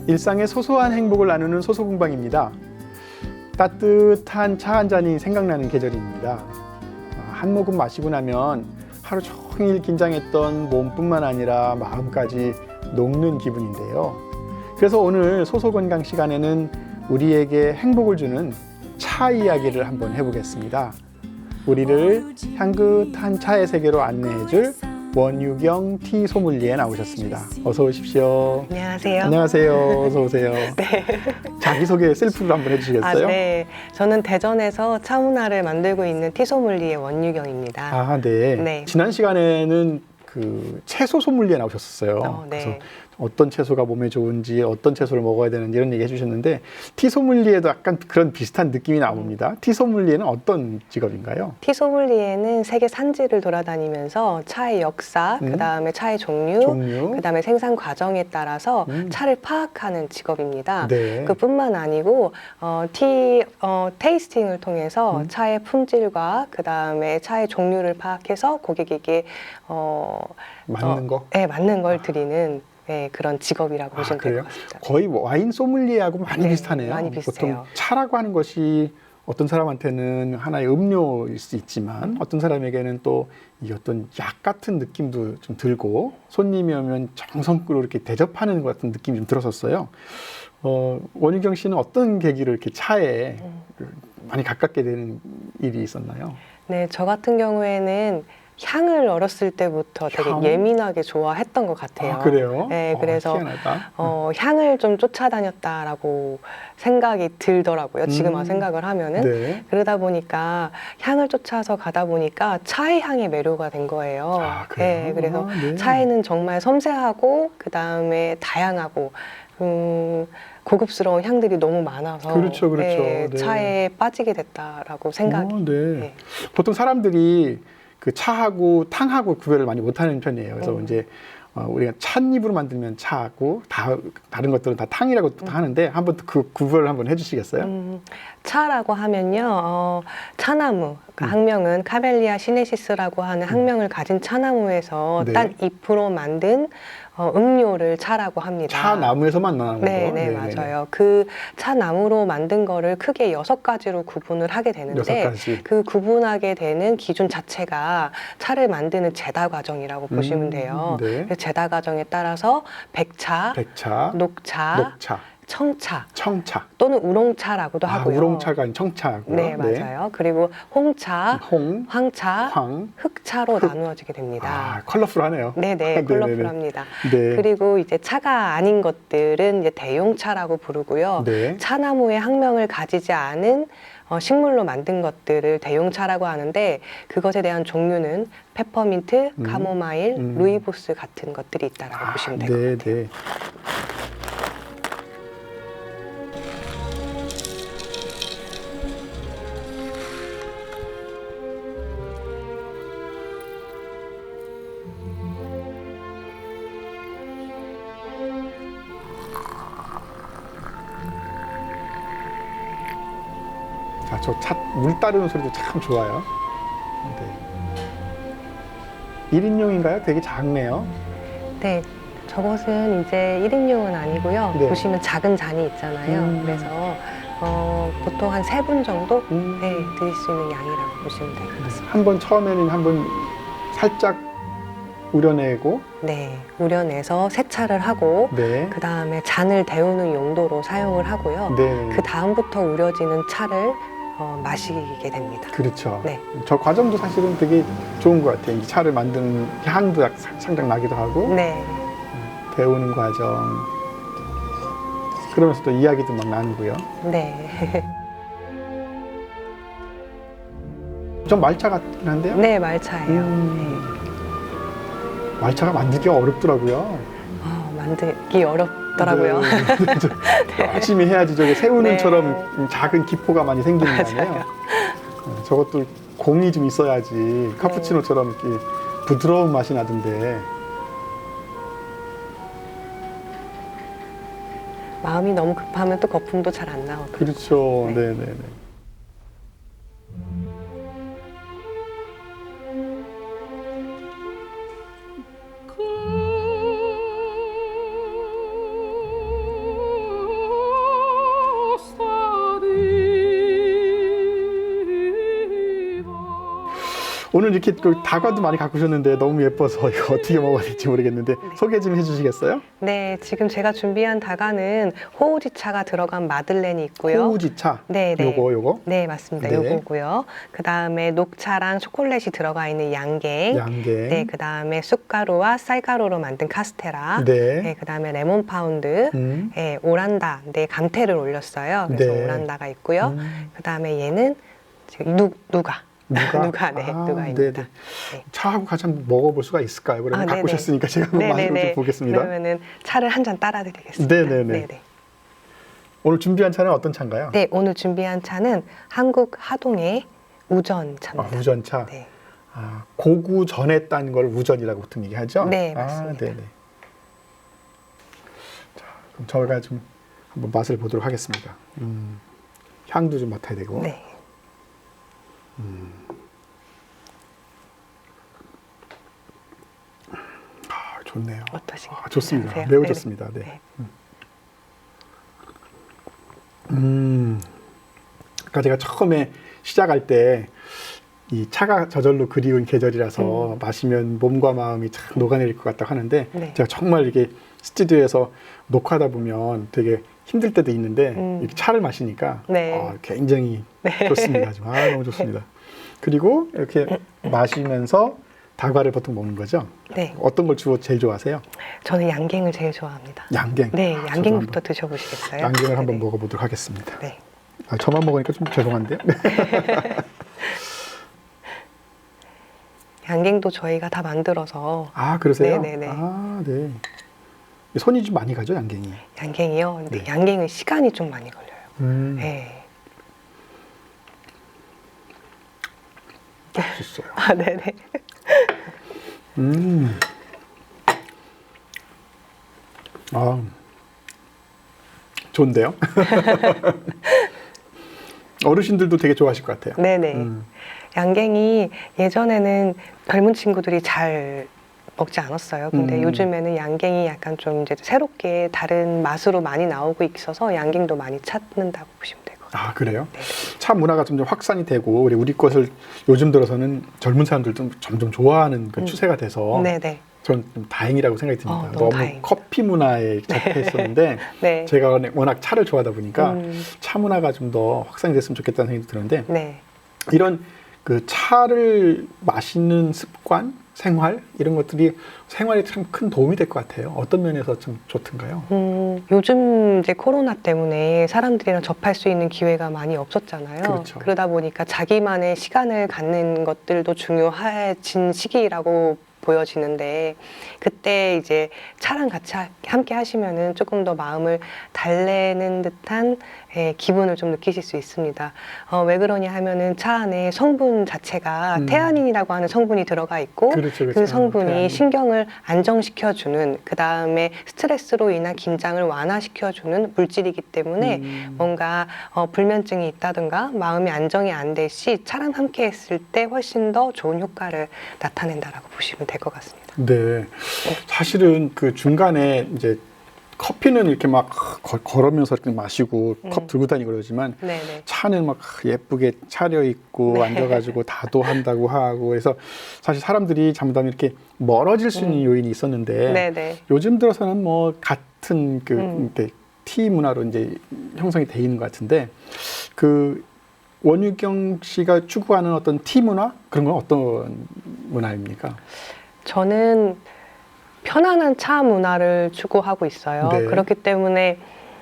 일상의 소소한 행복을 나누는 소소공방입니다. 따뜻한 차 한 잔이 생각나는 계절입니다. 한 모금 마시고 나면 하루 종일 긴장했던 몸뿐만 아니라 마음까지 녹는 기분인데요. 그래서 오늘 소소건강 시간에는 우리에게 행복을 주는 차 이야기를 한번 해보겠습니다. 우리를 향긋한 차의 세계로 안내해줄 원유경 티 소믈리에 나오셨습니다. 어서 오십시오. 안녕하세요. 안녕하세요. 어서 오세요. 네. 자기소개 셀프로 한번 해주시겠어요? 네. 저는 대전에서 차 문화를 만들고 있는 티 소믈리에 원유경입니다. 아, 네. 네. 지난 시간에는 그 채소 소믈리에 나오셨어요. 네. 그래서 어떤 채소가 몸에 좋은지, 어떤 채소를 먹어야 되는지 이런 얘기 해주셨는데 티 소믈리에도 약간 그런 비슷한 느낌이 나옵니다. 티 소믈리에는 어떤 직업인가요? 티 소믈리에는 세계 산지를 돌아다니면서 차의 역사, 그다음에 차의 종류, 그다음에 생산 과정에 따라서 차를 파악하는 직업입니다. 네. 그뿐만 아니고 테이스팅을 통해서 차의 품질과 그다음에 차의 종류를 파악해서 고객에게 맞는 거? 네, 맞는 걸 드리는 네, 그런 직업이라고 보시면 될 것 같습니다. 거의 뭐 와인 소믈리에하고 많이 네, 비슷하네요. 많이 비슷해요. 보통 차라고 하는 것이 어떤 사람한테는 하나의 음료일 수 있지만 어떤 사람에게는 또 이 어떤 약 같은 느낌도 좀 들고 손님이 오면 정성으로 이렇게 대접하는 것 같은 느낌이 좀 들었었어요. 원유경 씨는 어떤 계기로 이렇게 차에 많이 가깝게 되는 일이 있었나요? 네, 저 같은 경우에는 향을 어렸을 때부터 되게 예민하게 좋아했던 것 같아요. 아, 그래요? 네, 그래서 희한하다. 향을 좀 쫓아다녔다라고 생각이 들더라고요. 지금 생각을 하면은. 네. 그러다 보니까 향을 쫓아서 가다 보니까 차의 향에 매료가 된 거예요. 아, 그래요? 네, 그래서 네. 차에는 정말 섬세하고 그다음에 다양하고 고급스러운 향들이 너무 많아서 그렇죠. 네, 네. 차에 빠지게 됐다라고 생각이. 네. 네. 보통 사람들이 그 차하고 탕하고 구별을 많이 못하는 편이에요. 그래서 이제 우리가 찻잎으로 만들면 차고 다른 것들은 다 탕이라고 하는데 한번 그 구별을 한번 해주시겠어요? 차라고 하면요, 차나무, 그 학명은 카멜리아 시네시스라고 하는 학명을 가진 차나무에서 네. 딴 잎으로 만든 음료를 차라고 합니다. 차나무에서만 나는 거. 네, 맞아요. 그 차나무로 만든 거를 크게 6가지로 구분을 하게 되는데 6가지. 그 구분하게 되는 기준 자체가 차를 만드는 제다 과정이라고 보시면 돼요. 네. 그래서 제다 과정에 따라서 백차, 녹차, 청차 또는 우롱차라고도 하고요. 우롱차가 아닌 청차고요. 네, 맞아요. 그리고 홍차, 황차, 흑차로 나누어지게 됩니다. 아, 컬러풀하네요. 네네, 컬러풀합니다. 네. 그리고 이제 차가 아닌 것들은 이제 대용차라고 부르고요. 네. 차나무의 학명을 가지지 않은 식물로 만든 것들을 대용차라고 하는데 그것에 대한 종류는 페퍼민트, 카모마일, 루이보스 같은 것들이 있다라고 보시면 될 것 같아요. 네. 자, 저 차 물 따르는 소리도 참 좋아요. 네. 1인용인가요? 되게 작네요. 네, 저것은 이제 1인용은 아니고요. 네. 보시면 작은 잔이 있잖아요. 그래서 보통 한 3분 정도 네, 드릴 수 있는 양이라고 보시면 될 것 같습니다. 한번 처음에는 한번 살짝 우려내고 네, 우려내서 세차를 하고 네. 그 다음에 잔을 데우는 용도로 사용을 하고요. 네. 그 다음부터 우려지는 차를 마시게 됩니다. 그렇죠. 네. 저 과정도 사실은 되게 좋은 것 같아요. 이 차를 만드는 향도 상당 나기도 하고 네. 데우는 과정 그러면서 또 이야기도 막 나누고요. 네. 좀 말차 같긴 한데요. 네, 말차예요. 말차가 만들기가 어렵더라고요. 만들기 어렵더라고요. 네. 열심히 해야지 저게 새우는처럼 작은 기포가 많이 생기는 거 아니에요? 저것도 공이 좀 있어야지 카푸치노처럼 이렇게 부드러운 맛이 나던데. 마음이 너무 급하면 또 거품도 잘 안 나오더라고요. 그렇죠. 네. 네. 오늘 이렇게 그 다과도 많이 갖고 오셨는데 너무 예뻐서 이거 어떻게 먹어야 될지 모르겠는데 소개 좀 해주시겠어요? 네, 지금 제가 준비한 다과는 호우지차가 들어간 마들렌이 있고요. 호우지차. 네, 네. 요거. 네, 맞습니다. 네. 요거고요. 그 다음에 녹차랑 초콜릿이 들어가 있는 양갱. 양갱. 네, 그 다음에 쑥가루와 쌀가루로 만든 카스테라. 네. 네, 그 다음에 레몬 파운드. 네, 오란다. 네, 감태를 올렸어요. 그래서 네. 오란다가 있고요. 그 다음에 얘는 지금 누가. 누가, 네, 누가입니다. 네네. 차하고 같이 한번 먹어볼 수가 있을까요? 그러면 갖고 네네. 오셨으니까 제가 한번 맛을 좀 보겠습니다. 그러면은 차를 한 잔 따라드리겠습니다. 네네네. 네네. 오늘 준비한 차는 어떤 차인가요? 네, 오늘 준비한 차는 한국 하동의 우전차입니다. 우전차. 네. 고구 전에 딴 걸 우전이라고 보통 얘기하죠? 네, 맞습니다. 네네. 자, 그럼 저희가 좀 한번 맛을 보도록 하겠습니다. 향도 좀 맡아야 되고. 네. 좋네요. 어떠신가요? 좋습니다. 괜찮으세요? 매우 네네. 좋습니다. 네. 네. 그러니까 제가 처음에 시작할 때 이 차가 저절로 그리운 계절이라서 마시면 몸과 마음이 참 녹아내릴 것 같다고 하는데 네. 제가 정말 이렇게 스튜디오에서 녹화하다 보면 되게 힘들 때도 있는데 이렇게 차를 마시니까 네. 굉장히 좋습니다. 너무 좋습니다. 그리고 이렇게 마시면서 다과를 보통 먹는 거죠? 네. 어떤 걸 주로 제일 좋아하세요? 저는 양갱을 제일 좋아합니다. 양갱. 네, 저도 양갱부터 한번 드셔보시겠어요? 양갱을 한번 네네. 먹어보도록 하겠습니다. 네. 저만 먹으니까 좀 죄송한데요. 양갱도 저희가 다 만들어서. 그러세요? 네네네. 네. 손이 좀 많이 가죠, 양갱이? 양갱이요? 근데 네. 양갱은 시간이 좀 많이 걸려요. 네. 맛있어요. 네네. 좋은데요? 어르신들도 되게 좋아하실 것 같아요. 네네. 양갱이 예전에는 젊은 친구들이 잘 먹지 않았어요. 근데 요즘에는 양갱이 약간 좀 이제 새롭게 다른 맛으로 많이 나오고 있어서 양갱도 많이 찾는다고 보시면 될 것 같아요. 그래요? 네. 차 문화가 점점 확산이 되고 우리 것을 요즘 들어서는 젊은 사람들도 점점 좋아하는 그 추세가 돼서 네네. 저는 좀 다행이라고 생각이 듭니다. 너무 너무 다행입니다. 커피 문화에 잡혀있었는데 네. 제가 워낙 차를 좋아하다 보니까 차 문화가 좀 더 확산이 됐으면 좋겠다는 생각이 드는데 네. 이런 그 차를 마시는 습관, 생활 이런 것들이 생활에 참 큰 도움이 될 것 같아요. 어떤 면에서 좀 좋던가요? 요즘 이제 코로나 때문에 사람들이랑 접할 수 있는 기회가 많이 없었잖아요. 그렇죠. 그러다 보니까 자기만의 시간을 갖는 것들도 중요해진 시기라고 보여지는데 그때 이제 차랑 같이 함께 하시면은 조금 더 마음을 달래는 듯한 기분을 좀 느끼실 수 있습니다. 왜 그러냐 하면은 차 안에 성분 자체가 테아닌이라고 하는 성분이 들어가 있고 그렇죠. 그 성분이 테아닌. 신경을 안정시켜주는 그 다음에 스트레스로 인한 긴장을 완화시켜주는 물질이기 때문에 뭔가 불면증이 있다든가 마음이 안정이 안 될 시 차랑 함께 했을 때 훨씬 더 좋은 효과를 나타낸다라고 보시면 될 것 같습니다. 네. 사실은 그 중간에 이제 커피는 이렇게 막 걸으면서 이렇게 마시고 컵 들고 다니고 그러지만 네네. 차는 막 예쁘게 차려 있고 앉아가지고 다도한다고 하고 해서 사실 사람들이 잘못하면 이렇게 멀어질 수 있는 요인이 있었는데 네네. 요즘 들어서는 뭐 같은 그 이렇게 티 문화로 이제 형성이 돼 있는 것 같은데 그 원유경 씨가 추구하는 어떤 티 문화 그런 건 어떤 문화입니까? 저는 편안한 차 문화를 추구하고 있어요. 네. 그렇기 때문에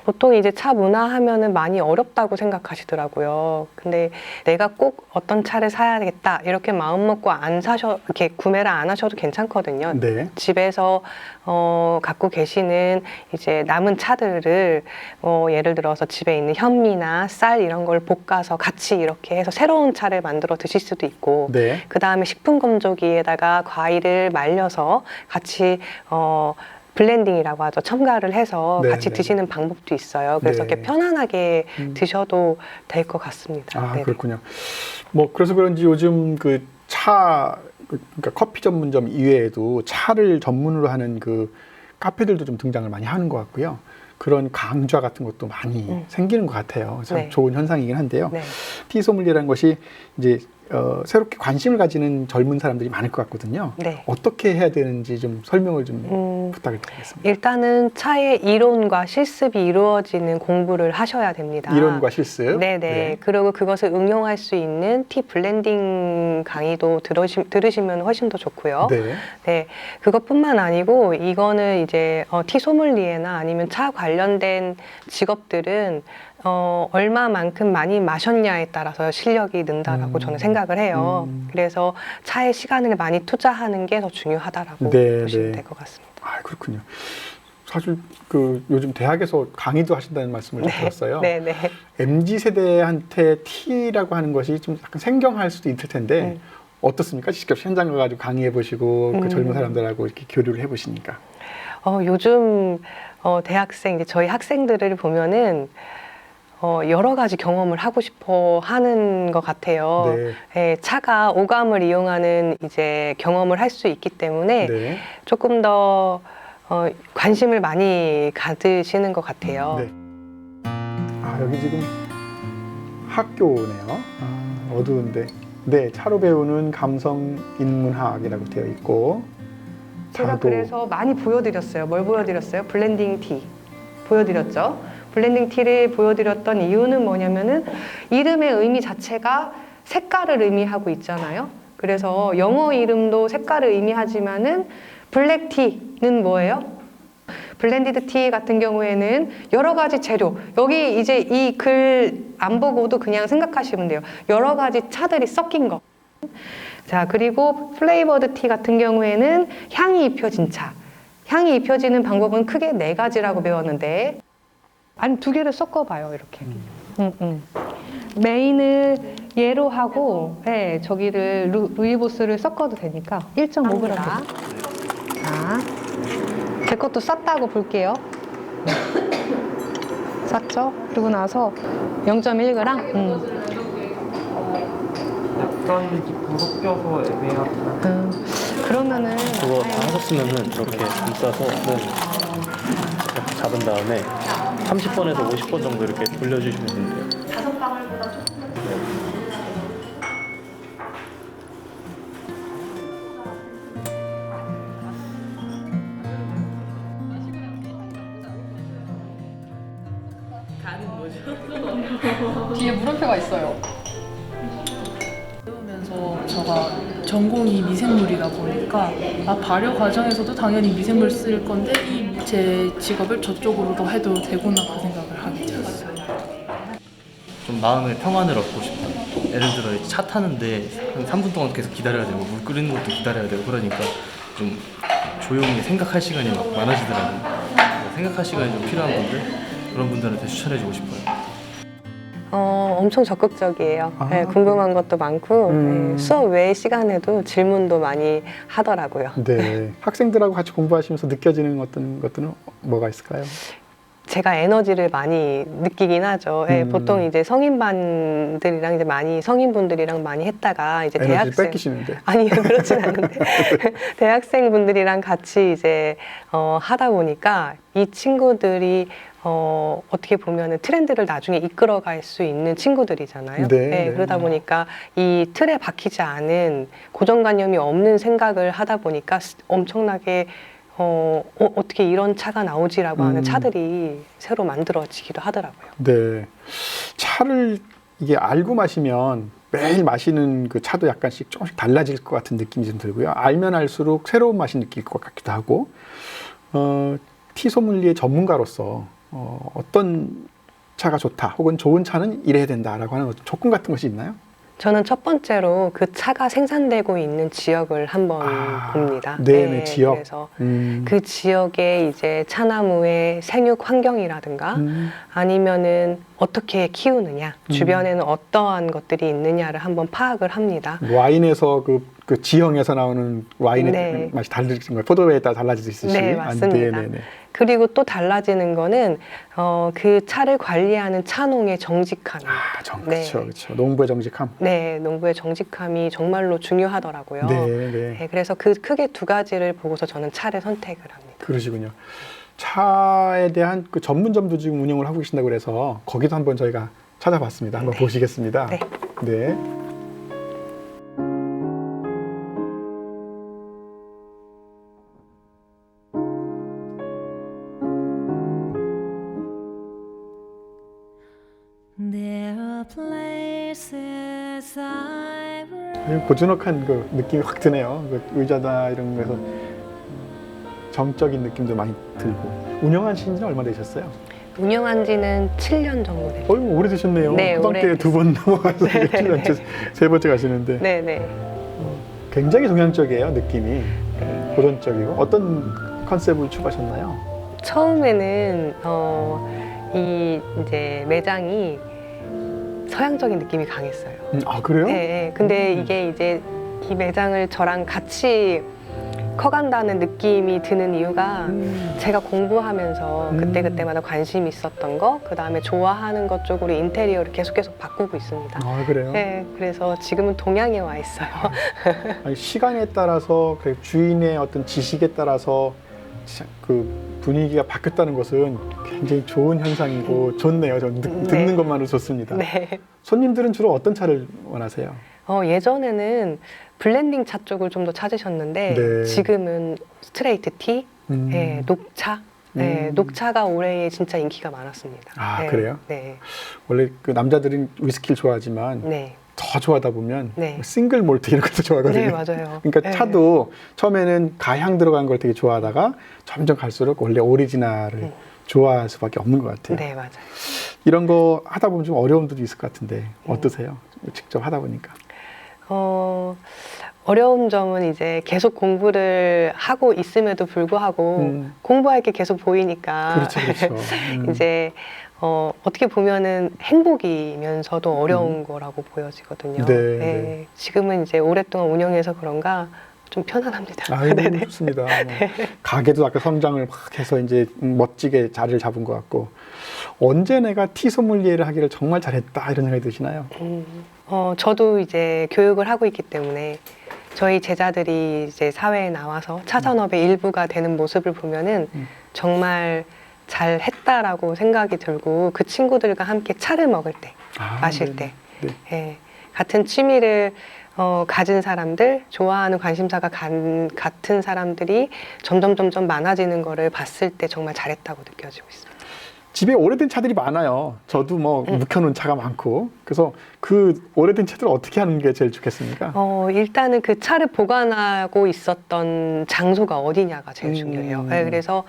보통 이제 차 문화 하면은 많이 어렵다고 생각하시더라고요. 근데 내가 꼭 어떤 차를 사야겠다 이렇게 마음 먹고 이렇게 구매를 안 하셔도 괜찮거든요. 네. 집에서 갖고 계시는 이제 남은 차들을 예를 들어서 집에 있는 현미나 쌀 이런 걸 볶아서 같이 이렇게 해서 새로운 차를 만들어 드실 수도 있고 네. 그 다음에 식품 건조기에다가 과일을 말려서 같이 블렌딩이라고 하죠. 첨가를 해서 네, 같이 네. 드시는 방법도 있어요. 그래서 네. 이렇게 편안하게 드셔도 될 것 같습니다. 네네. 그렇군요. 뭐 그래서 그런지 요즘 그 그러니까 커피 전문점 이외에도 차를 전문으로 하는 그 카페들도 좀 등장을 많이 하는 것 같고요. 그런 강좌 같은 것도 많이 생기는 것 같아요. 참 네. 좋은 현상이긴 한데요. 네. 티 소믈리에라는 것이 이제 새롭게 관심을 가지는 젊은 사람들이 많을 것 같거든요. 네. 어떻게 해야 되는지 좀 설명을 좀 부탁을 드리겠습니다. 일단은 차의 이론과 실습이 이루어지는 공부를 하셔야 됩니다. 이론과 실습. 네네. 네. 그리고 그것을 응용할 수 있는 티 블렌딩 강의도 들으시면 훨씬 더 좋고요. 네. 네, 그것뿐만 아니고 이거는 이제 티 소믈리에나 아니면 차 관련된 직업들은 얼마만큼 많이 마셨냐에 따라서 실력이 는다라고 저는 생각을 해요. 그래서 차에 시간을 많이 투자하는 게 더 중요하다라고 네, 보시면 네. 될 것 같습니다. 아, 그렇군요. 사실 요즘 대학에서 강의도 하신다는 말씀을 들었어요. 네, 네. MZ 세대한테 T라고 하는 것이 좀 약간 생경할 수도 있을 텐데 어떻습니까? 직접 현장 가가지고 강의해 보시고 그 젊은 사람들하고 이렇게 교류를 해 보시니까. 요즘 대학생 이제 저희 학생들을 보면은 여러 가지 경험을 하고 싶어 하는 것 같아요. 네. 예, 차가 오감을 이용하는 이제 경험을 할 수 있기 때문에 네. 조금 더 관심을 많이 가지시는 것 같아요. 네. 아, 여기 지금 학교네요. 아, 어두운데. 네, 차로 배우는 감성 인문학이라고 되어 있고. 제가 차도. 그래서 많이 보여드렸어요. 뭘 보여드렸어요? 블렌딩 티 보여드렸죠. 블렌딩 티를 보여드렸던 이유는 뭐냐면은 이름의 의미 자체가 색깔을 의미하고 있잖아요. 그래서 영어 이름도 색깔을 의미하지만은 블랙 티는 뭐예요? 블렌디드 티 같은 경우에는 여러 가지 재료, 여기 이제 이 글 안 보고도 그냥 생각하시면 돼요. 여러 가지 차들이 섞인 거. 자, 그리고 플레이버드 티 같은 경우에는 향이 입혀진 차. 향이 입혀지는 방법은 크게 4가지라고 배웠는데, 아니 2개를 섞어봐요, 이렇게. 메인을 얘로 하고, 네, 저기를 루이보스를 섞어도 되니까 1.5g. 자, 제 것도 쌌다고 볼게요. 쌌죠? 그리고 나서 0.1g. 약간 부럽껴서 애매하고 그러면은 그거 다 하셨으면은 이렇게 감싸서 이렇게 잡은 다음에 30번에서 50번 정도 이렇게 돌려주시면 돼요. 뒤에 물음표가 있어요. 배우면서 제가 전공이 미생물이다 보니까 발효 과정에서도 당연히 미생물 쓸 건데 이 제 직업을 저쪽으로도 해도 되구나 그 생각을 하게 되었어요. 좀 마음의 평안을 얻고 싶어요. 예를 들어 차 타는데 한 3분 동안 계속 기다려야 되고 물 끓이는 것도 기다려야 되고 그러니까 좀 조용히 생각할 시간이 막 많아지더라고요. 생각할 시간이 좀 필요한 분들 그런 분들한테 추천해주고 싶어요. 엄청 적극적이에요. 아. 네, 궁금한 것도 많고 네, 수업 외의 시간에도 질문도 많이 하더라고요. 네. 학생들하고 같이 공부하시면서 느껴지는 어떤 것들은 뭐가 있을까요? 제가 에너지를 많이 느끼긴 하죠. 네, 보통 이제 성인반들이랑 이제 성인분들이랑 많이 했다가 이제 에너지 대학생 뺏기시는데. 아니요, 그렇진 않은데 대학생분들이랑 같이 이제 하다 보니까 이 친구들이 어떻게 보면은 트렌드를 나중에 이끌어갈 수 있는 친구들이잖아요. 네, 네. 그러다 보니까 이 틀에 박히지 않은 고정관념이 없는 생각을 하다 보니까 엄청나게 어떻게 이런 차가 나오지라고 하는 차들이 새로 만들어지기도 하더라고요. 네. 차를 이게 알고 마시면 매일 마시는 그 차도 약간씩 조금씩 달라질 것 같은 느낌이 좀 들고요. 알면 알수록 새로운 맛이 느낄 것 같기도 하고, 티 소믈리에 전문가로서 어떤 차가 좋다 혹은 좋은 차는 이래야 된다라고 하는 조건 같은 것이 있나요? 저는 첫 번째로 그 차가 생산되고 있는 지역을 한번 봅니다. 네, 지역. 그래서 그 지역의 이제 차나무의 생육 환경이라든가 아니면은 어떻게 키우느냐, 주변에는 어떠한 것들이 있느냐를 한번 파악을 합니다. 와인에서 그 지형에서 나오는 와인의 네. 맛이 다르신 거예요. 포도에 따라 달라질 수 있듯이. 네, 맞습니다. 그리고 또 달라지는 거는 그 차를 관리하는 차농의 정직함. 그렇죠, 그렇죠. 농부의 정직함. 네, 농부의 정직함이 정말로 중요하더라고요. 네. 그래서 그 크게 2가지를 보고서 저는 차를 선택을 합니다. 그러시군요. 차에 대한 그 전문점도 지금 운영을 하고 계신다고 그래서 거기도 한번 저희가 찾아봤습니다. 한번 보시겠습니다. 네. 네. There are places I 고즈넉한 그 느낌이 확 드네요. 그 의자다 이런 거에서 정적인 느낌도 많이 들고. 운영하신 지는 얼마 되셨어요? 운영한 지는 7년 정도 됐어요. 어이구 오래되셨네요. 네, 초등학교에 2번 넘어가서 7년째 세 번째 가시는데 네네. 굉장히 동양적이에요. 느낌이 고전적이고. 어떤 컨셉을 추구하셨나요? 처음에는 이 이제 매장이 서양적인 느낌이 강했어요. 아 그래요? 네, 네. 근데 이게 이제 이 매장을 저랑 같이 커간다는 느낌이 드는 이유가 제가 공부하면서 그때그때마다 관심이 있었던 거, 그 다음에 좋아하는 것 쪽으로 인테리어를 계속 바꾸고 있습니다. 아 그래요? 네, 그래서 지금은 동양에 와 있어요. 아니, 시간에 따라서 그 주인의 어떤 지식에 따라서 그 분위기가 바뀌었다는 것은 굉장히 좋은 현상이고 좋네요. 전 듣는 것만으로 좋습니다. 네. 손님들은 주로 어떤 차를 원하세요? 예전에는 블렌딩 차 쪽을 좀 더 찾으셨는데 네. 지금은 스트레이트 티, 네, 녹차. 네, 녹차가 올해 진짜 인기가 많았습니다. 아 네, 그래요? 네, 원래 그 남자들은 위스키를 좋아하지만 네, 더 좋아하다 보면 네. 싱글 몰트 이런 것도 좋아하거든요. 네, 맞아요. 그러니까 네. 차도 처음에는 가향 들어간 걸 되게 좋아하다가 점점 갈수록 원래 오리지널을 좋아할 수밖에 없는 것 같아요. 네, 맞아요. 이런 거 하다 보면 좀 어려움도 있을 것 같은데 어떠세요? 직접 하다 보니까. 어려운 점은 이제 계속 공부를 하고 있음에도 불구하고 공부할 게 계속 보이니까 그렇죠, 그렇죠. 이제 어떻게 보면은 행복이면서도 어려운 거라고 보여지거든요. 네, 네. 네. 지금은 이제 오랫동안 운영해서 그런가 좀 편안합니다. 아유, 네네. 좋습니다. 뭐 가게도 아까 성장을 막 해서 이제 멋지게 자리를 잡은 것 같고 언제 내가 티 소믈리에를 하기를 정말 잘했다 이런 생각이 드시나요? 저도 이제 교육을 하고 있기 때문에 저희 제자들이 이제 사회에 나와서 차 산업의 일부가 되는 모습을 보면은 정말 잘했다라고 생각이 들고 그 친구들과 함께 차를 먹을 때, 마실 때, 네. 예, 같은 취미를 가진 사람들, 좋아하는 관심사가 같은 사람들이 점점 많아지는 거를 봤을 때 정말 잘했다고 느껴지고 있습니다. 집에 오래된 차들이 많아요. 저도 뭐 묵혀놓은 차가 많고 그래서 그 오래된 차들을 어떻게 하는 게 제일 좋겠습니까? 일단은 그 차를 보관하고 있었던 장소가 어디냐가 제일 중요해요. 네, 그래서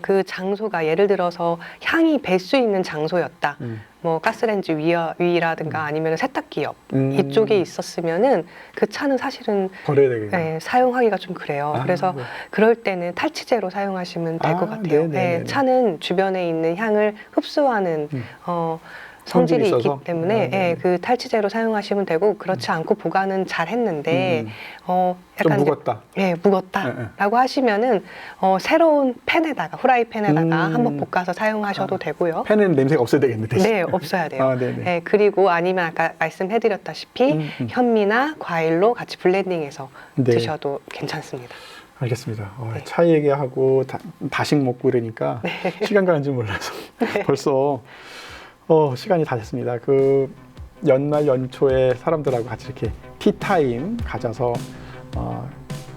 그 장소가 예를 들어서 향이 배 수 있는 장소였다. 뭐 가스레인지 위라든가 아니면 세탁기 옆 이쪽에 있었으면은 그 차는 사실은 버려야 되겠네요. 네, 사용하기가 좀 그래요. 그래서 네. 그럴 때는 탈취제로 사용하시면 될 것 같아요. 네네네네. 네, 차는 주변에 있는 향을 흡수하는 성질이 있기 있어서? 때문에 예, 그 탈취제로 사용하시면 되고 그렇지 않고 보관은 잘 했는데 좀 약간 이제 무겁다. 예, 무겁다라고 하시면은 새로운 팬에다가 후라이팬에다가 한번 볶아서 사용하셔도 되고요. 팬은 냄새가 없어야 되겠네. 대신. 네, 없어야 돼요. 아, 네네. 예, 그리고 아니면 아까 말씀해드렸다시피 현미나 과일로 같이 블렌딩해서 네. 드셔도 괜찮습니다. 알겠습니다. 네. 차 얘기하고 다식 먹고 이러니까 시간 가는 줄 몰라서 벌써 시간이 다 됐습니다. 그 연말 연초에 사람들하고 같이 이렇게 티타임 가져서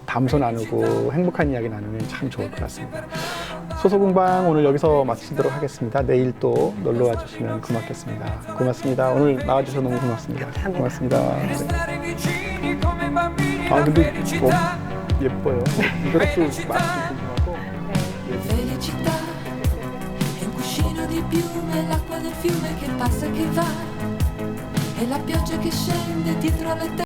담소 나누고 행복한 이야기 나누면 참 좋을 것 같습니다. 소소공방 오늘 여기서 마치도록 하겠습니다. 내일 또 놀러와 주시면 고맙겠습니다. 고맙습니다. 오늘 나와주셔서 너무 고맙습니다. 감사합니다. 고맙습니다. 네. 아 근데 너무 예뻐요. 이것도 맛이 궁금하고. felicità è un cuscino di piume, l'acqua del fiume che passa e che va, e la pioggia che scende dietro alle